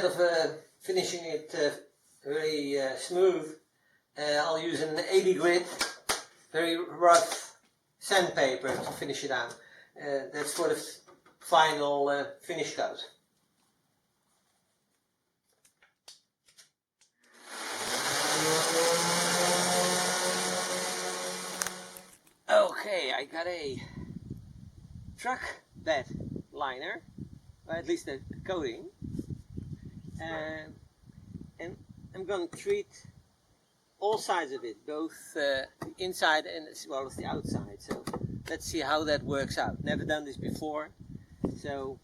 instead of finishing it very smooth, I'll use an 80 grit, very rough sandpaper to finish it out. That's for the final finish coat. Okay, I got a truck bed liner, or at least a coating, and I'm going to treat all sides of it, both the inside and as well as the outside. So let's see how that works out. Never done this before, so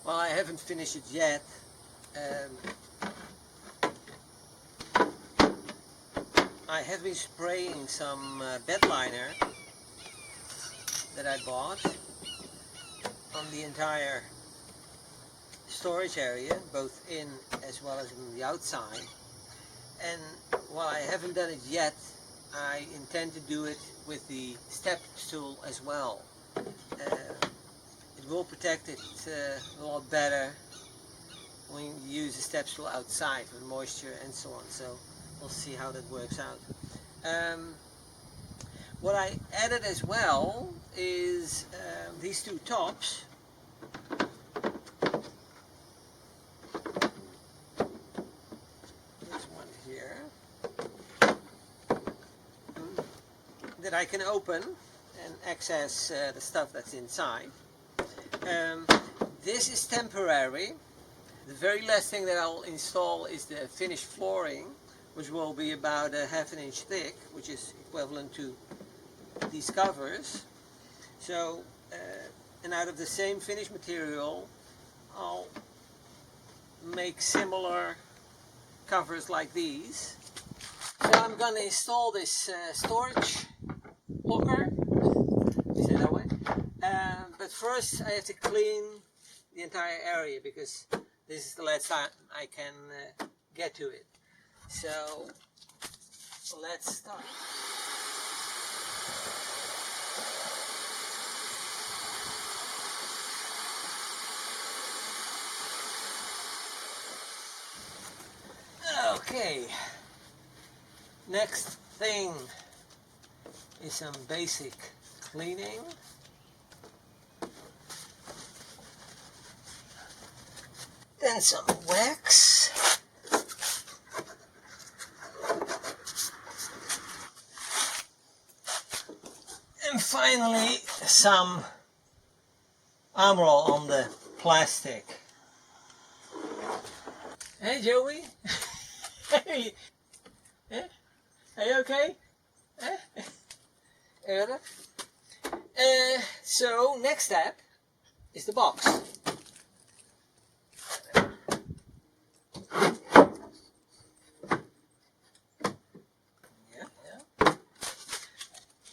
well, I haven't finished it yet. I have been spraying some bed liner that I bought on the entire storage area, both in as well as in the outside. And while I haven't done it yet, I intend to do it with the step stool as well. It will protect it a lot better when you use the step stool outside for moisture and so on. So we'll see how that works out. What I added as well is these two tops. There's one here that I can open and access the stuff that's inside. This is temporary. The very last thing that I'll install is the finished flooring, which will be about a ½ inch thick, which is equivalent to these covers. So, and out of the same finished material, I'll make similar covers like these. So I'm going to install this storage locker, say that way. But first I have to clean the entire area because this is the last time I can get to it. So let's start. Okay, next thing is some basic cleaning. Then some wax. And finally some arm roll on the plastic. Hey Joey? Hey, are you okay? So next step is the box.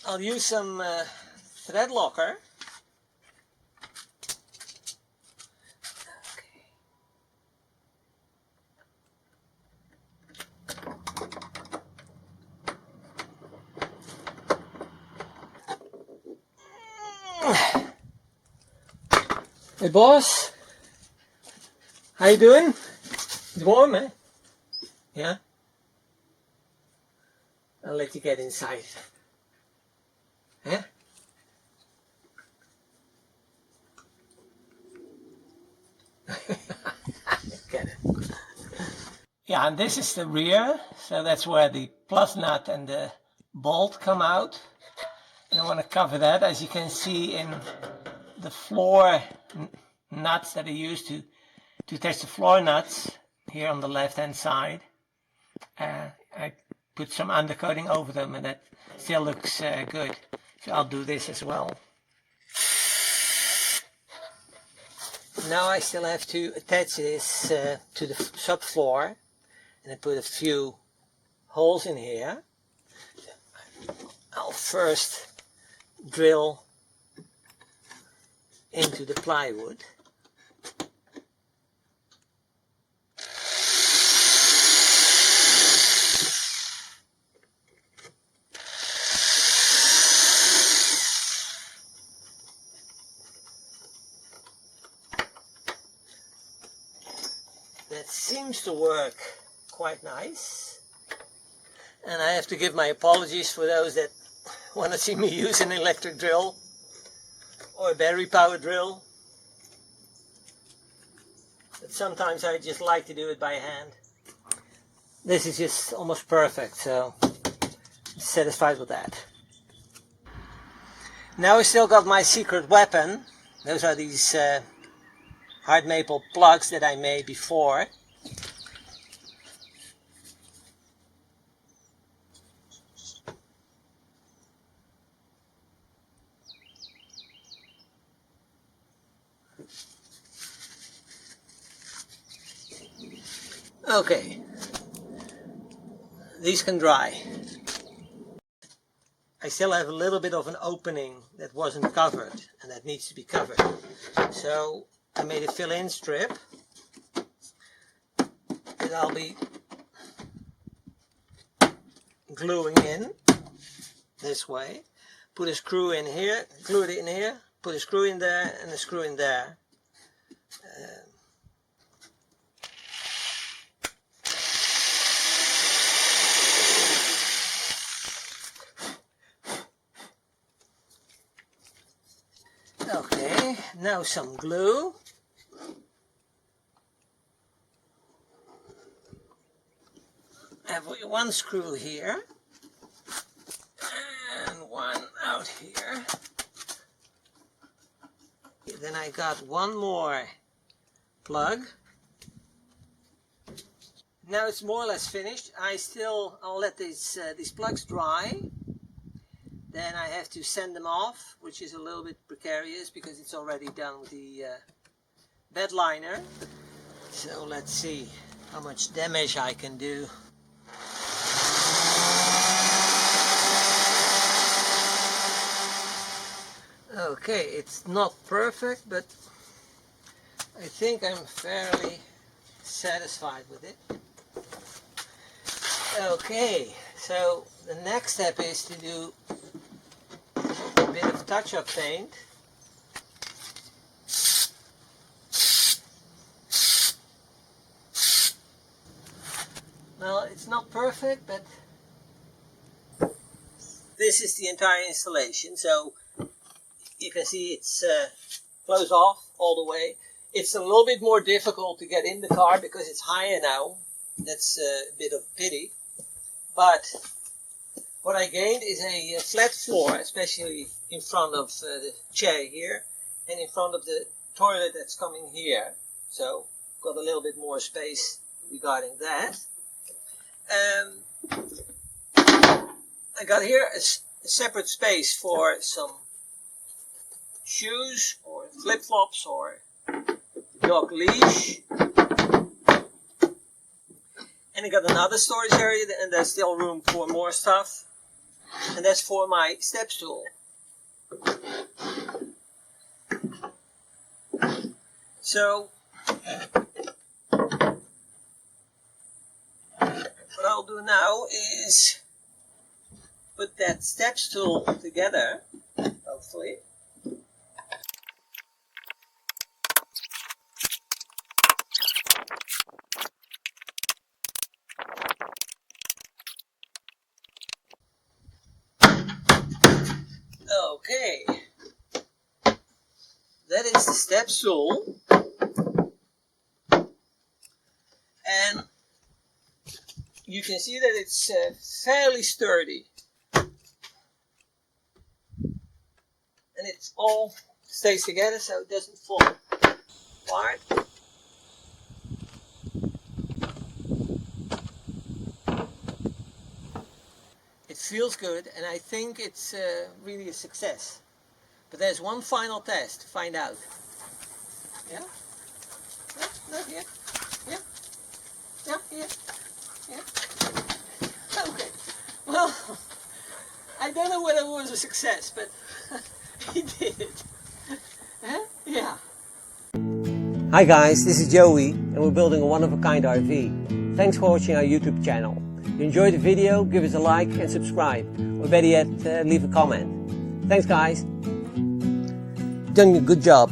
I'll use some thread locker. Hey boss, how you doing? It's warm, eh? Yeah? I'll let you get inside. Eh? Get it. Yeah, and this is the rear, so that's where the plus nut and the bolt come out. And I want to cover that, as you can see in the floor nuts that are used to attach the floor nuts here on the left hand side. I put some undercoating over them, and that still looks good. So I'll do this as well. Now I still have to attach this to the subfloor, and I put a few holes in here. I'll first drill into the plywood. That seems to work quite nice, and I have to give my apologies for those that want to see me use an electric drill or a battery powered drill, but sometimes I just like to do it by hand. This is just almost perfect, so I'm satisfied with that. Now I still got my secret weapon. Those are these hard maple plugs that I made before. Okay, these can dry. I still have a little bit of an opening that wasn't covered, and that needs to be covered. So I made a fill-in strip that I'll be gluing in this way. Put a screw in here, glue it in here, put a screw in there and a screw in there. Okay, now some glue. I have one screw here and one out here. Then I got one more plug. Now it's more or less finished. I'll let these plugs dry. Then I have to send them off, which is a little bit precarious because it's already done with the bed liner. So let's see how much damage I can do. Okay, it's not perfect, but I think I'm fairly satisfied with it. Okay, so the next step is to do a bit of touch-up paint. Well, it's not perfect, but this is the entire installation. So you can see it's closed off all the way. It's a little bit more difficult to get in the car because it's higher now. That's a bit of a pity. But what I gained is a flat floor, especially in front of the chair here and in front of the toilet that's coming here. So got a little bit more space regarding that. I got here a separate space for some shoes or flip-flops or dog leash. And I got another storage area, and there's still room for more stuff. And that's for my step stool. So what I'll do now is put that step stool together, hopefully. Okay, that is the step stool, and you can see that it's fairly sturdy, and it all stays together so it doesn't fall apart. It feels good, and I think it's really a success. But there's one final test to find out. Yeah? Yeah? No, here? Yeah? Yeah? Here? Yeah? Okay. Well, I don't know whether it was a success, but he did it. Huh? Yeah. Hi guys, this is Joey, and we're building a one-of-a-kind RV. Thanks for watching our YouTube channel. If you enjoyed the video, give us a like and subscribe, or better yet, leave a comment. Thanks guys. You've done a good job.